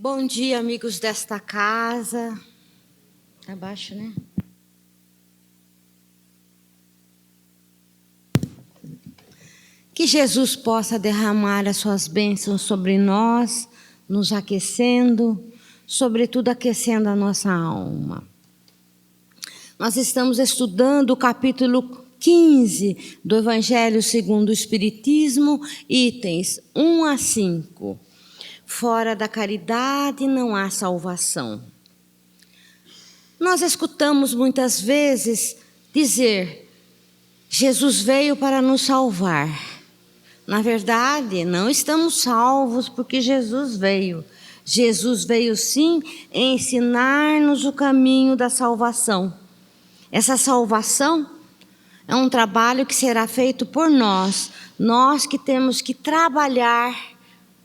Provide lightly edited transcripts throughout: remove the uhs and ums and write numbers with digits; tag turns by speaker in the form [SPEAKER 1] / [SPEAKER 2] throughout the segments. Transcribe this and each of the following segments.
[SPEAKER 1] Bom dia, amigos desta casa. Tá baixo, né? Que Jesus possa derramar as suas bênçãos sobre nós, nos aquecendo, sobretudo aquecendo a nossa alma. Nós estamos estudando o capítulo 15 do Evangelho segundo o Espiritismo, itens 1 a 5. Fora da caridade não há salvação. Nós escutamos muitas vezes dizer: Jesus veio para nos salvar. Na verdade, não estamos salvos porque Jesus veio. Jesus veio sim ensinar-nos o caminho da salvação. Essa salvação é um trabalho que será feito por nós. Nós que temos que trabalhar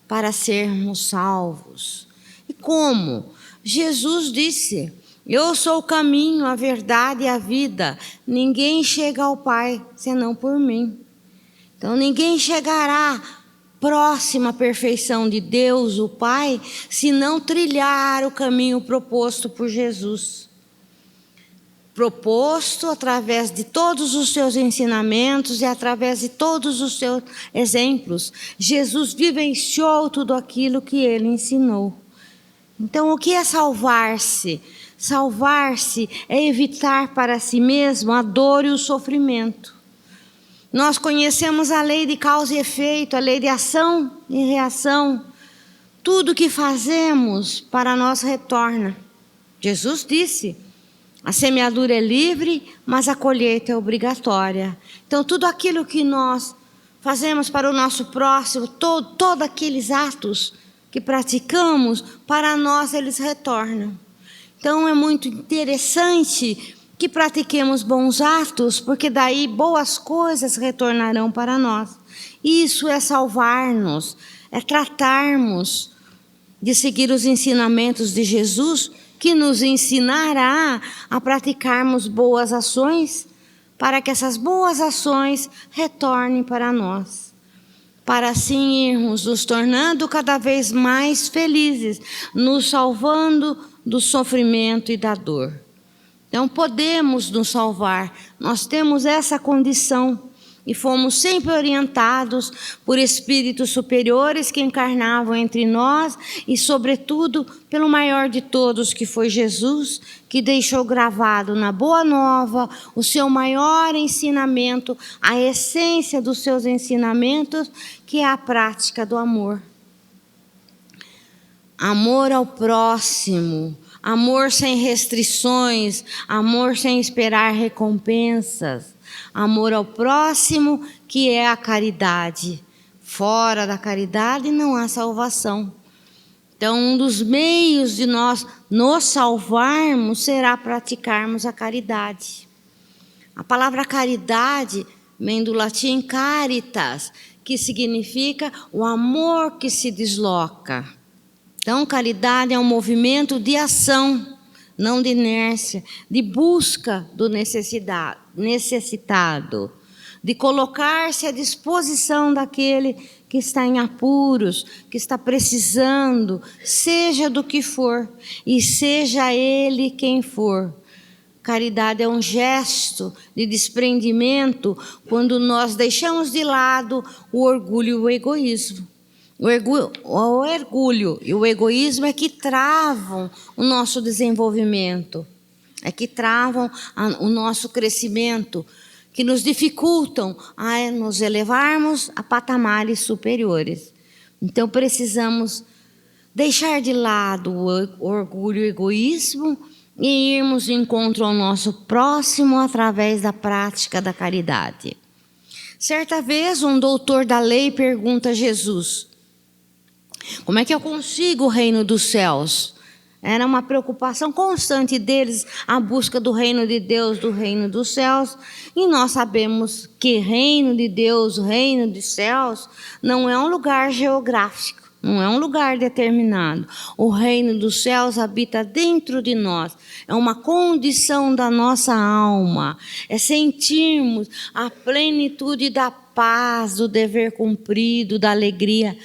[SPEAKER 1] para sermos salvos. E como? Jesus disse: eu sou o caminho, a verdade e a vida. Ninguém chega ao Pai senão por mim. Então ninguém chegará próximo à perfeição de Deus, o Pai, se não trilhar o caminho proposto por Jesus. Proposto através de todos os seus ensinamentos e através de todos os seus exemplos. Jesus vivenciou tudo aquilo que ele ensinou. Então, o que é salvar-se? Salvar-se é evitar para si mesmo a dor e o sofrimento. Nós conhecemos a lei de causa e efeito, a lei de ação e reação. Tudo que fazemos para nós retorna. Jesus disse: a semeadura é livre, mas a colheita é obrigatória. Então, tudo aquilo que nós fazemos para o nosso próximo, todos aqueles atos que praticamos, para nós eles retornam. Então, é muito interessante que pratiquemos bons atos, porque daí boas coisas retornarão para nós. Isso é salvar-nos, é tratarmos de seguir os ensinamentos de Jesus, que nos ensinará a praticarmos boas ações, para que essas boas ações retornem para nós. Para assim irmos nos tornando cada vez mais felizes, nos salvando do sofrimento e da dor. Então podemos nos salvar, nós temos essa condição. E fomos sempre orientados por espíritos superiores que encarnavam entre nós e, sobretudo, pelo maior de todos, que foi Jesus, que deixou gravado na Boa Nova o seu maior ensinamento, a essência dos seus ensinamentos, que é a prática do amor. Amor ao próximo, amor sem restrições, amor sem esperar recompensas. Amor ao próximo, que é a caridade. Fora da caridade não há salvação. Então, um dos meios de nós nos salvarmos será praticarmos a caridade. A palavra caridade vem do latim caritas, que significa o amor que se desloca. Então, caridade é um movimento de ação, não de inércia, de busca do necessitado, de colocar-se à disposição daquele que está em apuros, que está precisando, seja do que for, e seja ele quem for. Caridade é um gesto de desprendimento quando nós deixamos de lado o orgulho e o egoísmo. O orgulho e o egoísmo é que travam o nosso desenvolvimento, é que travam o nosso crescimento, que nos dificultam a nos elevarmos a patamares superiores. Então precisamos deixar de lado o orgulho e o egoísmo e irmos de encontro ao nosso próximo através da prática da caridade. Certa vez um doutor da lei pergunta a Jesus: como é que eu consigo o reino dos céus? Era uma preocupação constante deles, a busca do reino de Deus, do reino dos céus. E nós sabemos que reino de Deus, o reino dos céus, não é um lugar geográfico, não é um lugar determinado. O reino dos céus habita dentro de nós. É uma condição da nossa alma. É sentirmos a plenitude da paz, do dever cumprido, da alegria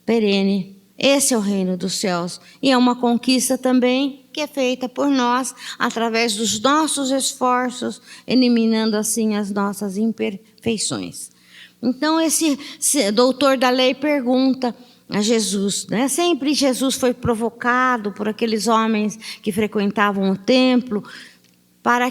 [SPEAKER 1] perene, Esse é o reino dos céus. E é uma conquista também que é feita por nós através dos nossos esforços, eliminando assim as nossas imperfeições. Então esse doutor da lei pergunta a Jesus, né? Sempre Jesus foi provocado por aqueles homens que frequentavam o templo para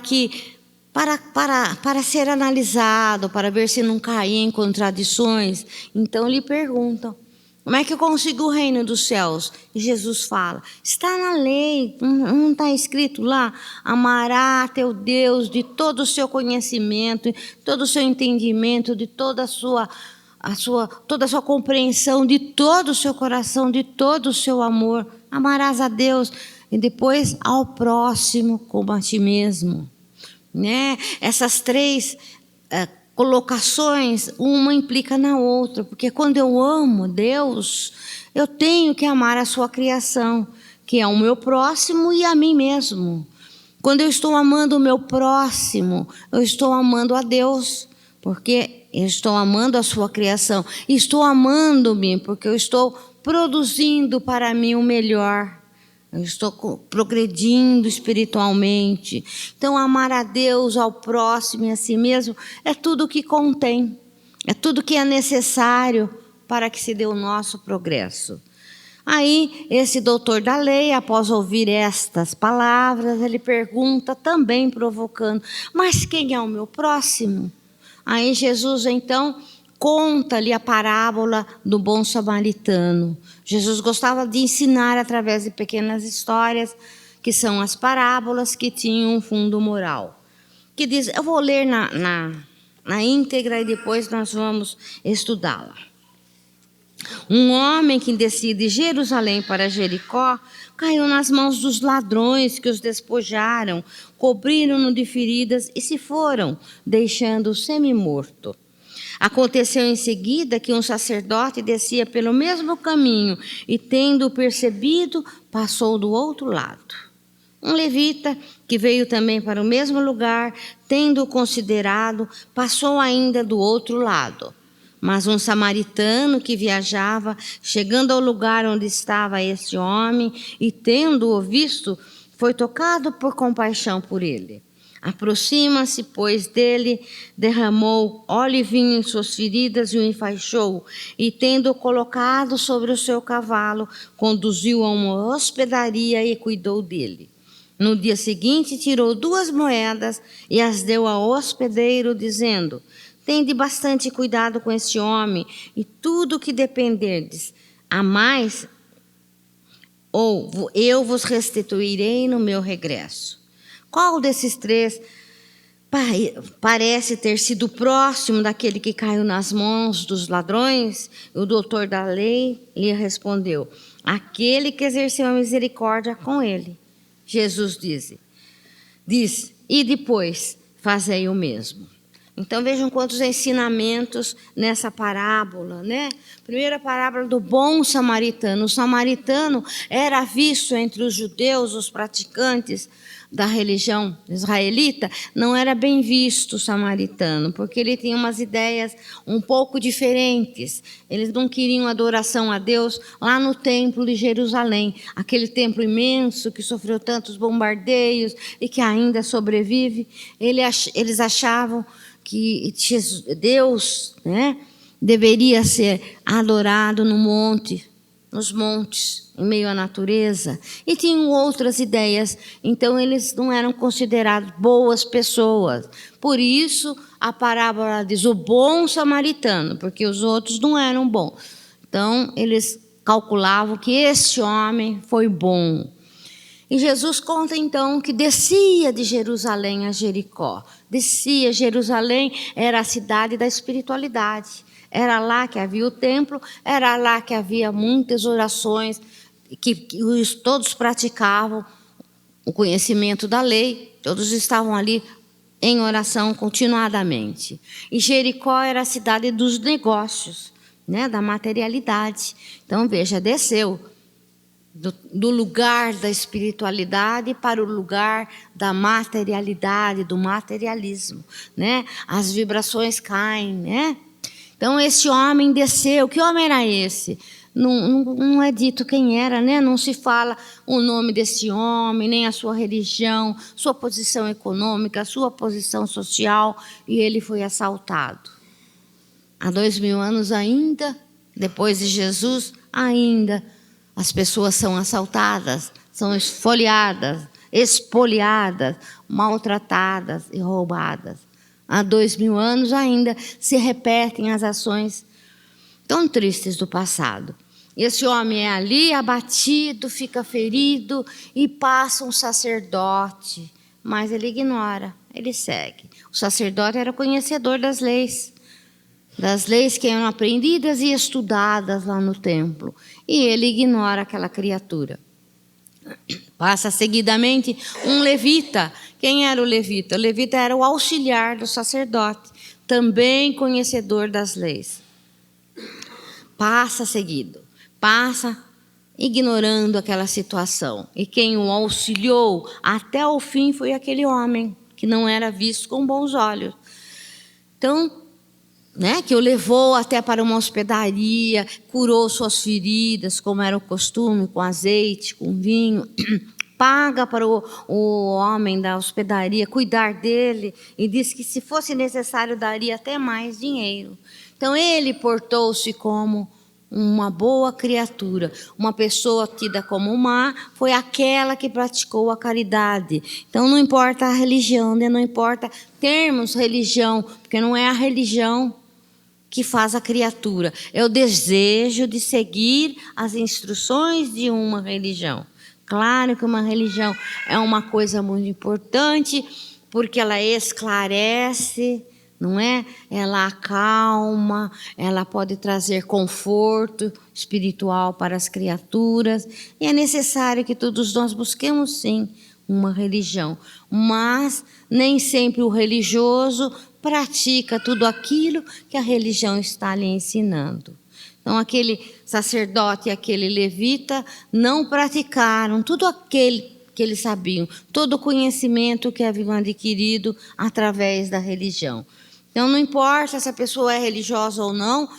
[SPEAKER 1] ser analisado, para ver se não caía em contradições. Então lhe perguntam: como é que eu consigo o reino dos céus? E Jesus fala: está na lei, não está escrito lá? Amará teu Deus de todo o seu conhecimento, todo o seu entendimento, de toda toda a sua compreensão, de todo o seu coração, de todo o seu amor. Amarás a Deus e depois ao próximo como a ti mesmo. Né? Essas três colocações, uma implica na outra, porque quando eu amo Deus, eu tenho que amar a sua criação, que é o meu próximo e a mim mesmo. Quando eu estou amando o meu próximo, eu estou amando a Deus, porque eu estou amando a sua criação. Estou amando-me porque eu estou produzindo para mim o melhor. Eu estou progredindo espiritualmente. Então, amar a Deus, ao próximo e a si mesmo é tudo o que contém. É tudo que é necessário para que se dê o nosso progresso. Aí, esse doutor da lei, após ouvir estas palavras, ele pergunta, também provocando: mas quem é o meu próximo? Aí Jesus, então, conta-lhe a parábola do bom samaritano. Jesus gostava de ensinar através de pequenas histórias, que são as parábolas que tinham um fundo moral. Que diz, eu vou ler na íntegra e depois nós vamos estudá-la. Um homem que descia de Jerusalém para Jericó caiu nas mãos dos ladrões que os despojaram, cobriram-no de feridas e se foram, deixando-o semi-morto. Aconteceu em seguida que um sacerdote descia pelo mesmo caminho e, tendo-o percebido, passou do outro lado. Um levita, que veio também para o mesmo lugar, tendo-o considerado, passou ainda do outro lado. Mas um samaritano que viajava, chegando ao lugar onde estava este homem e tendo-o visto, foi tocado por compaixão por ele. Aproxima-se, pois, dele, derramou óleo e vinho em suas feridas e o enfaixou, e tendo-o colocado sobre o seu cavalo, conduziu a uma hospedaria e cuidou dele. No dia seguinte, tirou 2 moedas e as deu ao hospedeiro, dizendo: tende bastante cuidado com este homem, e tudo o que dependerdes, a mais, ou eu vos restituirei no meu regresso. Qual desses 3 parece ter sido próximo daquele que caiu nas mãos dos ladrões? O doutor da lei lhe respondeu: aquele que exerceu a misericórdia com ele. Jesus diz, e depois fazei o mesmo. Então vejam quantos ensinamentos nessa parábola, né? Primeira parábola do bom samaritano. O samaritano era visto entre os judeus, os praticantes da religião israelita, não era bem visto o samaritano, porque ele tinha umas ideias um pouco diferentes. Eles não queriam adoração a Deus lá no templo de Jerusalém, aquele templo imenso que sofreu tantos bombardeios e que ainda sobrevive. Eles achavam que Deus, né, deveria ser adorado no monte, nos montes, em meio à natureza, e tinham outras ideias. Então eles não eram considerados boas pessoas. Por isso a parábola diz o bom samaritano, porque os outros não eram bons. Então eles calculavam que este homem foi bom. E Jesus conta então que descia de Jerusalém a Jericó. Descia, Jerusalém era a cidade da espiritualidade. Era lá que havia o templo, era lá que havia muitas orações, que todos praticavam o conhecimento da lei, todos estavam ali em oração continuadamente. E Jericó era a cidade dos negócios, né, da materialidade. Então veja, desceu do lugar da espiritualidade para o lugar da materialidade, do materialismo, né? As vibrações caem, né? Então esse homem desceu. Que homem era esse? não é dito quem era, né? Não se fala o nome desse homem, nem a sua religião, sua posição econômica, sua posição social, e ele foi assaltado. Há 2000 anos ainda, depois de Jesus, ainda as pessoas são assaltadas, são espoliadas, maltratadas e roubadas. Há 2000 anos ainda se repetem as ações tão tristes do passado. Esse homem é ali abatido, fica ferido e passa um sacerdote, mas ele ignora, ele segue. O sacerdote era conhecedor das leis que eram aprendidas e estudadas lá no templo, e ele ignora aquela criatura. Passa seguidamente um levita. Quem era o levita? O levita era o auxiliar do sacerdote, também conhecedor das leis. Passa seguido, passa ignorando aquela situação. E quem o auxiliou até o fim foi aquele homem, que não era visto com bons olhos. Então, que o levou até para uma hospedaria, curou suas feridas, como era o costume, com azeite, com vinho, paga para o homem da hospedaria cuidar dele, e disse que se fosse necessário daria até mais dinheiro. Então ele portou-se como uma boa criatura. Uma pessoa tida como má foi aquela que praticou a caridade. Então não importa a religião, não importa termos religião, porque não é a religião que faz a criatura, é o desejo de seguir as instruções de uma religião. Claro que uma religião é uma coisa muito importante, porque ela esclarece, não é? Ela acalma, ela pode trazer conforto espiritual para as criaturas, e é necessário que todos nós busquemos, sim, uma religião, mas nem sempre o religioso pratica tudo aquilo que a religião está lhe ensinando. Então, aquele sacerdote e aquele levita não praticaram tudo aquele que eles sabiam, todo o conhecimento que haviam adquirido através da religião. Então, não importa se a pessoa é religiosa ou não,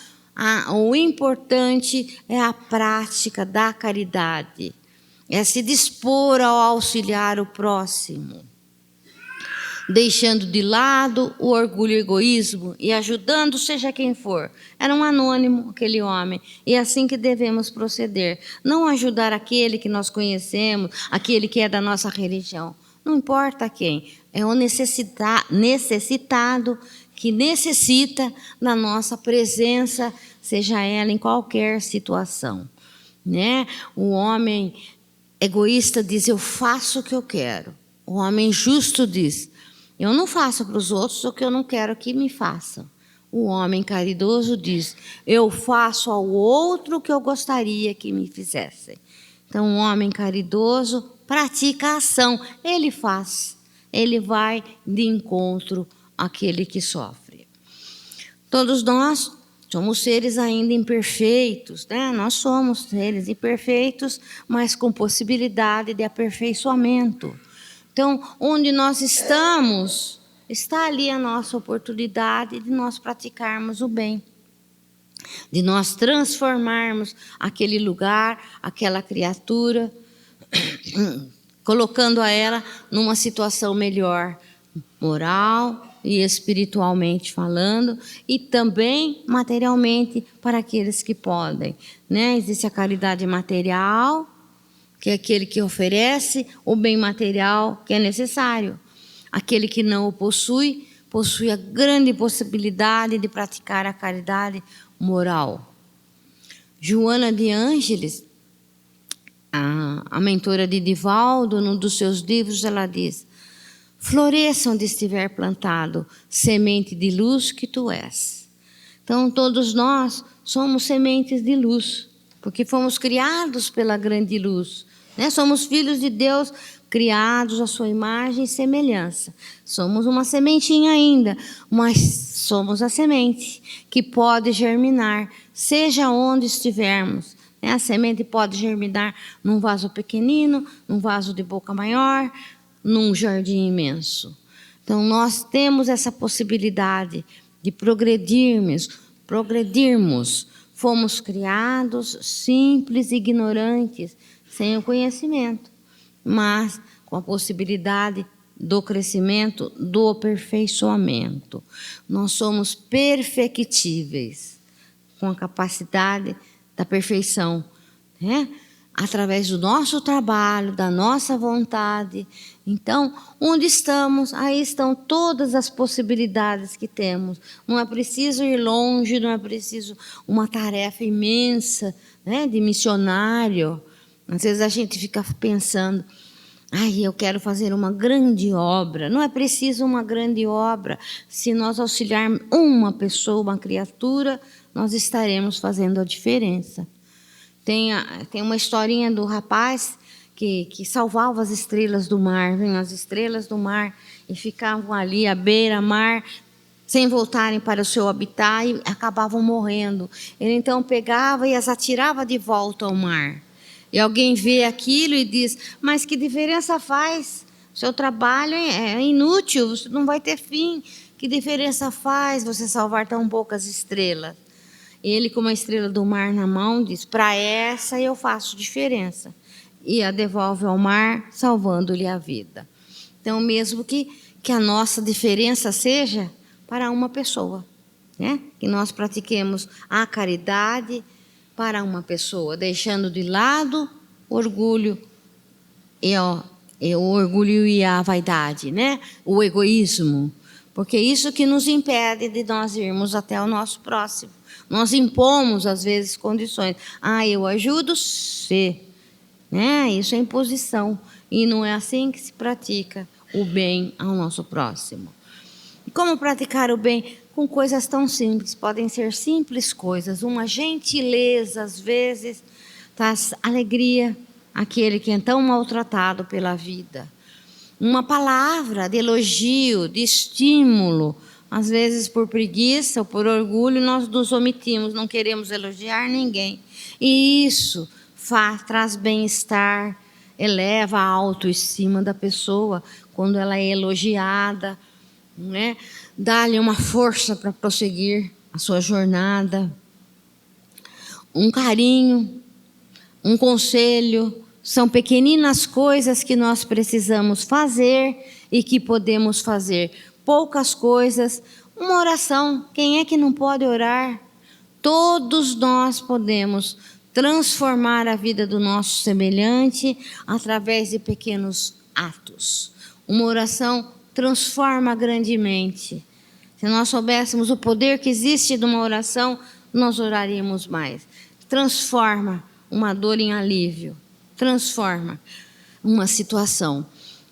[SPEAKER 1] o importante é a prática da caridade, é se dispor ao auxiliar o próximo, deixando de lado o orgulho e o egoísmo e ajudando seja quem for. Era um anônimo aquele homem, e é assim que devemos proceder. Não ajudar aquele que nós conhecemos, aquele que é da nossa religião. Não importa quem, é o necessitado que necessita da nossa presença, seja ela em qualquer situação. O homem egoísta diz, eu faço o que eu quero. O homem justo diz, eu não faço para os outros o que eu não quero que me façam. O homem caridoso diz, eu faço ao outro o que eu gostaria que me fizessem. Então, o homem caridoso pratica a ação, ele faz, ele vai de encontro àquele que sofre. Todos nós somos seres ainda imperfeitos, Nós somos seres imperfeitos, mas com possibilidade de aperfeiçoamento. Então, onde nós estamos, está ali a nossa oportunidade de nós praticarmos o bem, de nós transformarmos aquele lugar, aquela criatura, colocando a ela numa situação melhor, moral e espiritualmente falando, e também materialmente para aqueles que podem. Existe a caridade material, que é aquele que oferece o bem material que é necessário. Aquele que não o possui a grande possibilidade de praticar a caridade moral. Joana de Ângeles, a mentora de Divaldo, num dos seus livros, ela diz, floresça onde estiver plantado, semente de luz que tu és. Então, todos nós somos sementes de luz, porque fomos criados pela grande luz. Somos filhos de Deus, criados à sua imagem e semelhança. Somos uma sementinha ainda, mas somos a semente que pode germinar, seja onde estivermos. A semente pode germinar num vaso pequenino, num vaso de boca maior, num jardim imenso. Então, nós temos essa possibilidade de progredirmos, fomos criados simples e ignorantes, sem o conhecimento, mas com a possibilidade do crescimento, do aperfeiçoamento. Nós somos perfectíveis, com a capacidade da perfeição, né? Através do nosso trabalho, da nossa vontade. Então, onde estamos, aí estão todas as possibilidades que temos. Não é preciso ir longe, não é preciso uma tarefa imensa, né, de missionário. Às vezes a gente fica pensando, eu quero fazer uma grande obra. Não é preciso uma grande obra. Se nós auxiliarmos uma pessoa, uma criatura, nós estaremos fazendo a diferença. Tem uma historinha do rapaz que salvava as estrelas do mar. Vinham as estrelas do mar e ficavam ali à beira-mar, sem voltarem para o seu habitat, e acabavam morrendo. Ele então pegava e as atirava de volta ao mar. E alguém vê aquilo e diz, mas que diferença faz? O seu trabalho é inútil, você não vai ter fim. Que diferença faz você salvar tão poucas estrelas? Ele, com uma estrela do mar na mão, diz, para essa eu faço diferença. E a devolve ao mar, salvando-lhe a vida. Então, mesmo que a nossa diferença seja para uma pessoa, né? Que nós pratiquemos a caridade para uma pessoa, deixando de lado o orgulho e a vaidade, né? O egoísmo. Porque isso que nos impede de nós irmos até o nosso próximo. Nós impomos, às vezes, condições. Eu ajudo você. Né? Isso é imposição. E não é assim que se pratica o bem ao nosso próximo. E como praticar o bem? Com coisas tão simples. Podem ser simples coisas. Uma gentileza, às vezes, traz alegria àquele que é tão maltratado pela vida. Uma palavra de elogio, de estímulo. Às vezes, por preguiça ou por orgulho, nós nos omitimos, não queremos elogiar ninguém. E isso traz bem-estar, eleva a autoestima da pessoa quando ela é elogiada, né? Dá-lhe uma força para prosseguir a sua jornada. Um carinho, um conselho, são pequeninas coisas que nós precisamos fazer e que podemos fazer. Poucas coisas, uma oração, quem é que não pode orar? Todos nós podemos transformar a vida do nosso semelhante através de pequenos atos. Uma oração transforma grandemente. Se nós soubéssemos o poder que existe de uma oração, nós oraríamos mais. Transforma uma dor em alívio, transforma uma situação.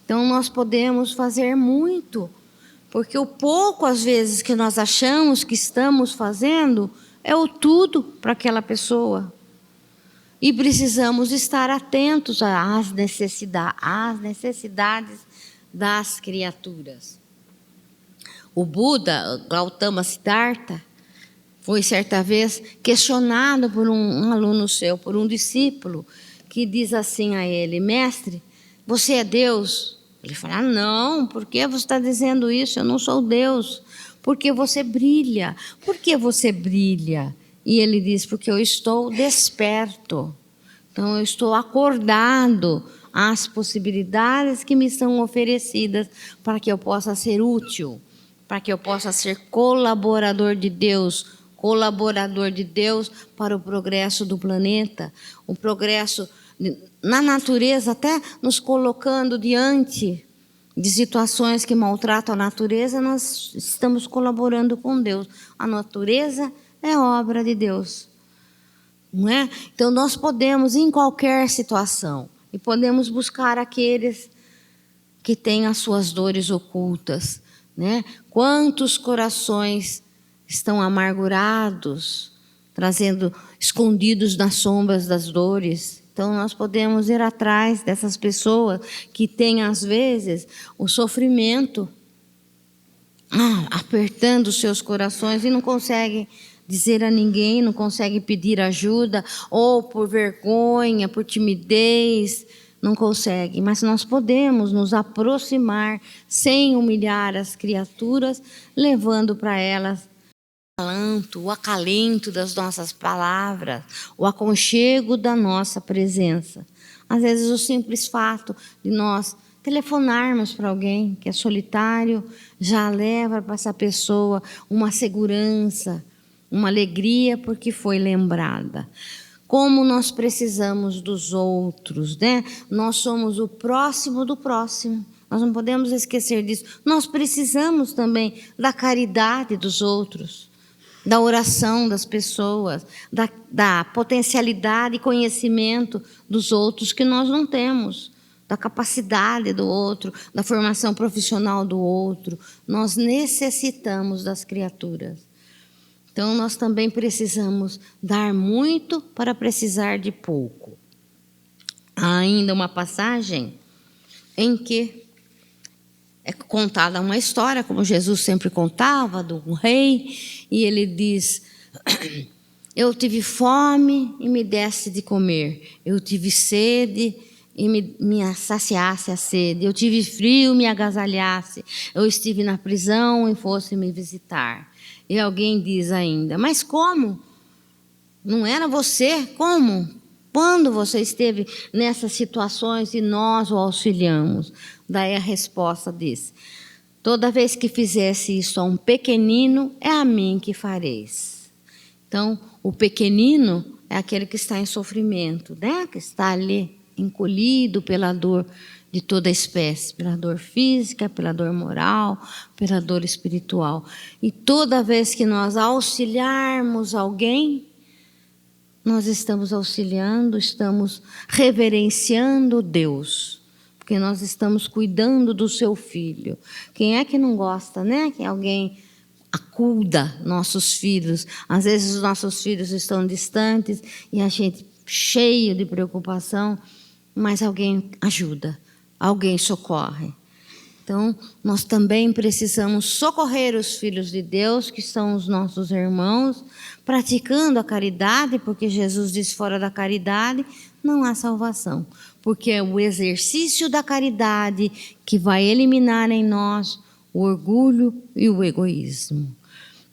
[SPEAKER 1] Então nós podemos fazer muito, porque o pouco, às vezes, que nós achamos que estamos fazendo é o tudo para aquela pessoa. E precisamos estar atentos às necessidades das criaturas. O Buda, Gautama Siddhartha, foi certa vez questionado por um aluno seu, por um discípulo, que diz assim a ele, mestre, você é Deus? Ele fala, não, por que você está dizendo isso? Eu não sou Deus. Porque você brilha. Por que você brilha? E ele diz, porque eu estou desperto. Então, eu estou acordado às possibilidades que me são oferecidas para que eu possa ser útil, para que eu possa ser colaborador de Deus para o progresso do planeta, o progresso na natureza, até nos colocando diante de situações que maltratam a natureza, nós estamos colaborando com Deus. A natureza é obra de Deus, não é? Então nós podemos, em qualquer situação, e podemos buscar aqueles que têm as suas dores ocultas, né? Quantos corações estão amargurados, escondidos nas sombras das dores. Então, nós podemos ir atrás dessas pessoas que têm, às vezes, o sofrimento apertando os seus corações e não conseguem dizer a ninguém, não conseguem pedir ajuda, ou por vergonha, por timidez, não conseguem. Mas nós podemos nos aproximar sem humilhar as criaturas, levando para elas o acalento das nossas palavras, o aconchego da nossa presença. Às vezes o simples fato de nós telefonarmos para alguém que é solitário já leva para essa pessoa uma segurança, uma alegria porque foi lembrada. Como nós precisamos dos outros, né? Nós somos o próximo do próximo. Nós não podemos esquecer disso. Nós precisamos também da caridade dos outros, da oração das pessoas, da potencialidade e conhecimento dos outros que nós não temos, da capacidade do outro, da formação profissional do outro. Nós necessitamos das criaturas. Então, nós também precisamos dar muito para precisar de pouco. Há ainda uma passagem em que é contada uma história, como Jesus sempre contava, de um rei, e ele diz: eu tive fome e me desse de comer, eu tive sede e me saciasse a sede, eu tive frio e me agasalhasse, eu estive na prisão e fosse me visitar. E alguém diz ainda: mas como? Não era você? Como? Quando você esteve nessas situações e nós o auxiliamos? Daí a resposta diz: toda vez que fizesse isso a um pequenino, é a mim que fareis. Então, o pequenino é aquele que está em sofrimento, né? Que está ali encolhido pela dor de toda espécie, pela dor física, pela dor moral, pela dor espiritual. E toda vez que nós auxiliarmos alguém, nós estamos auxiliando, estamos reverenciando Deus, porque nós estamos cuidando do seu filho. Quem é que não gosta, né? Que alguém acuda nossos filhos. Às vezes os nossos filhos estão distantes e a gente cheio de preocupação, mas alguém ajuda, alguém socorre. Então, nós também precisamos socorrer os filhos de Deus, que são os nossos irmãos, praticando a caridade, porque Jesus diz: fora da caridade não há salvação. Porque é o exercício da caridade que vai eliminar em nós o orgulho e o egoísmo.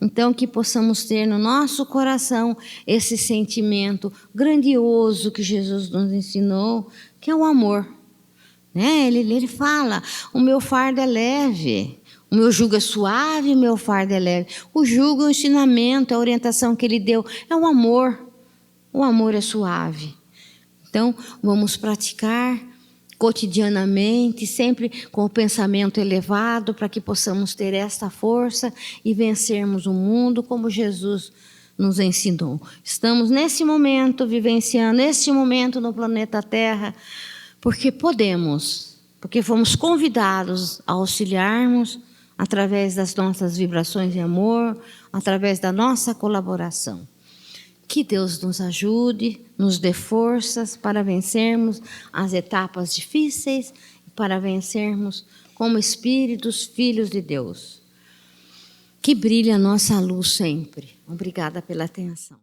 [SPEAKER 1] Então, que possamos ter no nosso coração esse sentimento grandioso que Jesus nos ensinou, que é o amor. Ele fala: o meu fardo é leve, o meu jugo é suave, o meu fardo é leve. O jugo é o ensinamento, a orientação que ele deu, é o amor. O amor é suave. Então, vamos praticar cotidianamente, sempre com o pensamento elevado, para que possamos ter esta força e vencermos o mundo como Jesus nos ensinou. Estamos nesse momento, vivenciando este momento no planeta Terra, porque podemos, porque fomos convidados a auxiliarmos através das nossas vibrações de amor, através da nossa colaboração. Que Deus nos ajude, nos dê forças para vencermos as etapas difíceis, para vencermos como espíritos, filhos de Deus. Que brilhe a nossa luz sempre. Obrigada pela atenção.